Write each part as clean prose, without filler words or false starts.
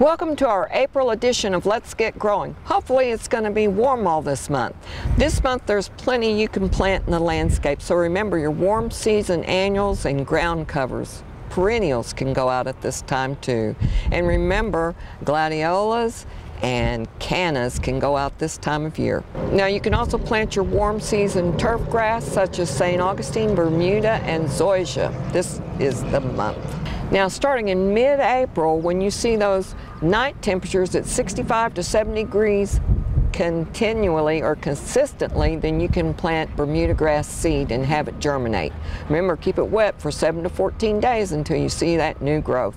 Welcome to our April edition of Let's Get Growing. Hopefully it's going to be warm all this month. This month there's plenty you can plant in the landscape, so remember your warm season annuals and ground covers. Perennials can go out at this time too. And remember, gladiolas and cannas can go out this time of year. Now you can also plant your warm season turf grass such as St. Augustine, Bermuda, and Zoysia. This is the month. Now starting in mid-April, when you see those night temperatures at 65 to 70 degrees continually or consistently, then you can plant Bermuda grass seed and have it germinate. Remember, keep it wet for 7 to 14 days until you see that new growth.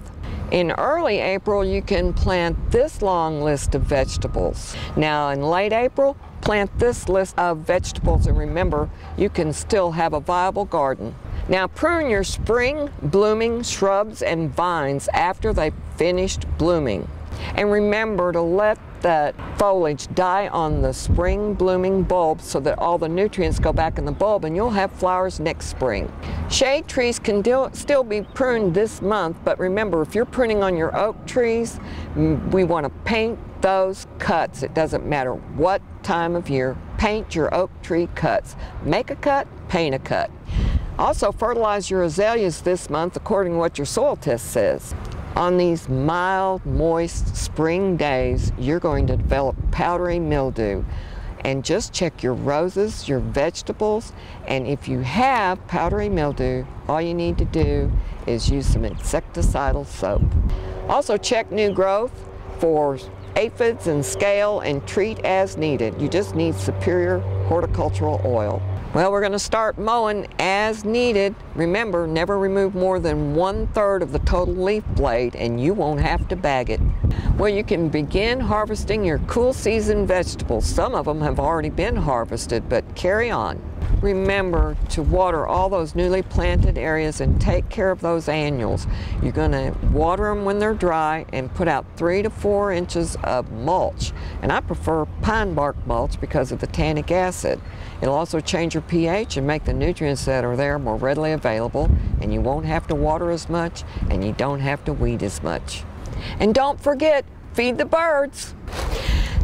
In early April, you can plant this long list of vegetables. Now in late April, plant this list of vegetables, and remember, you can still have a viable garden. Now prune your spring blooming shrubs and vines after they've finished blooming. And remember to let that foliage die on the spring blooming bulb so that all the nutrients go back in the bulb and you'll have flowers next spring. Shade trees can still be pruned this month, but remember, if you're pruning on your oak trees, we want to paint those cuts. It doesn't matter what time of year, paint your oak tree cuts. Make a cut, paint a cut. Also fertilize your azaleas this month according to what your soil test says. On these mild, moist spring days, you're going to develop powdery mildew. And just check your roses, your vegetables, and if you have powdery mildew, all you need to do is use some insecticidal soap. Also check new growth for aphids and scale and treat as needed. You just need superior horticultural oil. Well, we're going to start mowing as needed. Remember, never remove more than 1/3 of the total leaf blade and you won't have to bag it. Well, you can begin harvesting your cool season vegetables. Some of them have already been harvested, but carry on. Remember to water all those newly planted areas and take care of those annuals. You're going to water them when they're dry and put out 3 to 4 inches of mulch. And I prefer pine bark mulch because of the tannic acid. It'll also change your pH and make the nutrients that are there more readily available, and you won't have to water as much and you don't have to weed as much. And don't forget, feed the birds.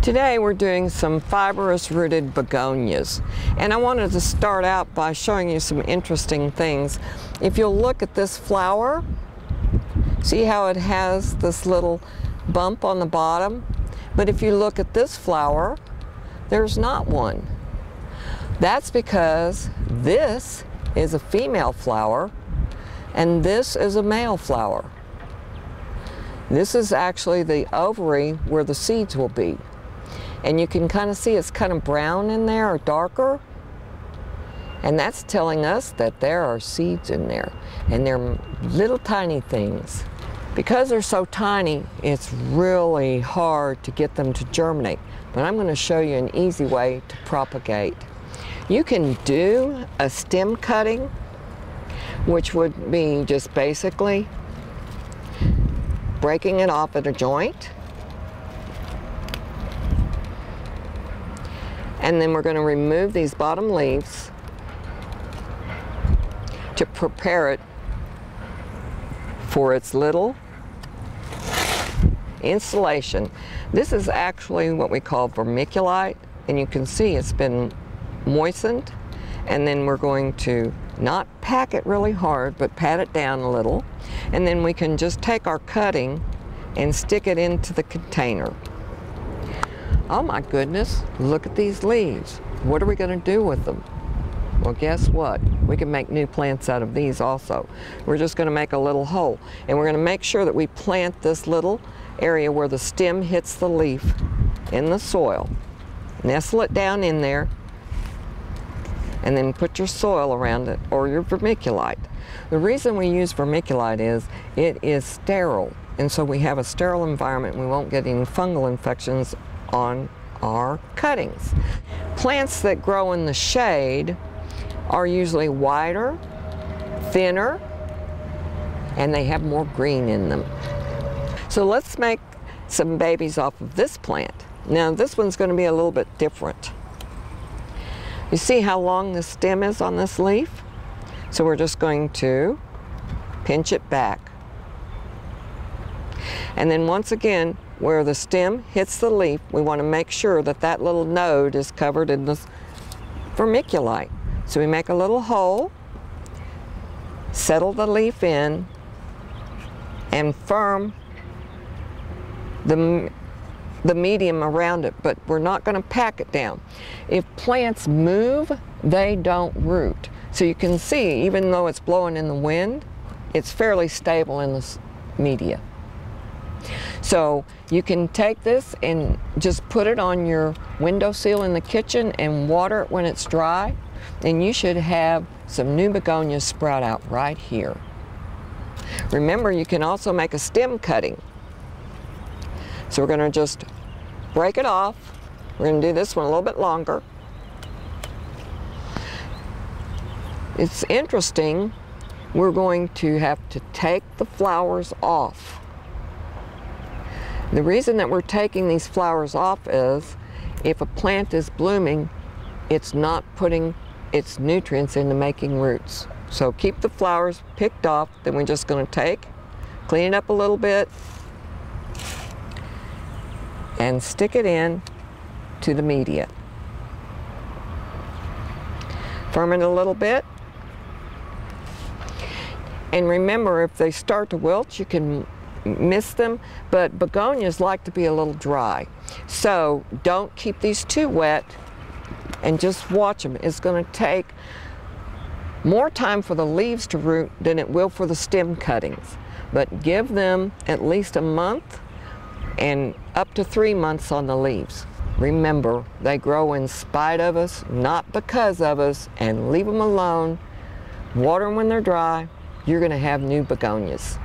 Today we're doing some fibrous rooted begonias, and I wanted to start out by showing you some interesting things. If you'll look at this flower, see how it has this little bump on the bottom? But if you look at this flower, there's not one. That's because this is a female flower and this is a male flower. This is actually the ovary where the seeds will be. And you can kind of see it's kind of brown in there or darker. And that's telling us that there are seeds in there. And they're little tiny things. Because they're so tiny, it's really hard to get them to germinate. But I'm going to show you an easy way to propagate. You can do a stem cutting, which would be just basically breaking it off at a joint. And then we're going to remove these bottom leaves to prepare it for its little installation. This is actually what we call vermiculite, and you can see it's been moistened. And then we're going to not pack it really hard, but pat it down a little. And then we can just take our cutting and stick it into the container. Oh my goodness, look at these leaves. What are we going to do with them? Well, guess what? We can make new plants out of these also. We're just going to make a little hole. And we're going to make sure that we plant this little area where the stem hits the leaf in the soil. Nestle it down in there. And then put your soil around it or your vermiculite. The reason we use vermiculite is it is sterile. And so we have a sterile environment and we won't get any fungal infections on our cuttings. Plants that grow in the shade are usually wider, thinner, and they have more green in them. So let's make some babies off of this plant. Now this one's going to be a little bit different. You see how long the stem is on this leaf? So we're just going to pinch it back. And then once again, where the stem hits the leaf, we want to make sure that that little node is covered in this vermiculite. So we make a little hole, settle the leaf in, and firm the medium around it, but we're not going to pack it down. If plants move, they don't root. So you can see, even though it's blowing in the wind, it's fairly stable in this media. So you can take this and just put it on your windowsill in the kitchen and water it when it's dry, and you should have some new begonias sprout out right here. Remember, you can also make a stem cutting. So we're going to just break it off. We're going to do this one a little bit longer. It's interesting, we're going to have to take the flowers off. The reason that we're taking these flowers off is if a plant is blooming, it's not putting its nutrients into making roots. So keep the flowers picked off, then we're just going to clean it up a little bit, and stick it in to the media. Firm it a little bit. And remember, if they start to wilt, you can mist them, but begonias like to be a little dry. So don't keep these too wet and just watch them. It's going to take more time for the leaves to root than it will for the stem cuttings. But give them at least a month and up to 3 months on the leaves. Remember, they grow in spite of us, not because of us, and leave them alone. Water them when they're dry. You're going to have new begonias.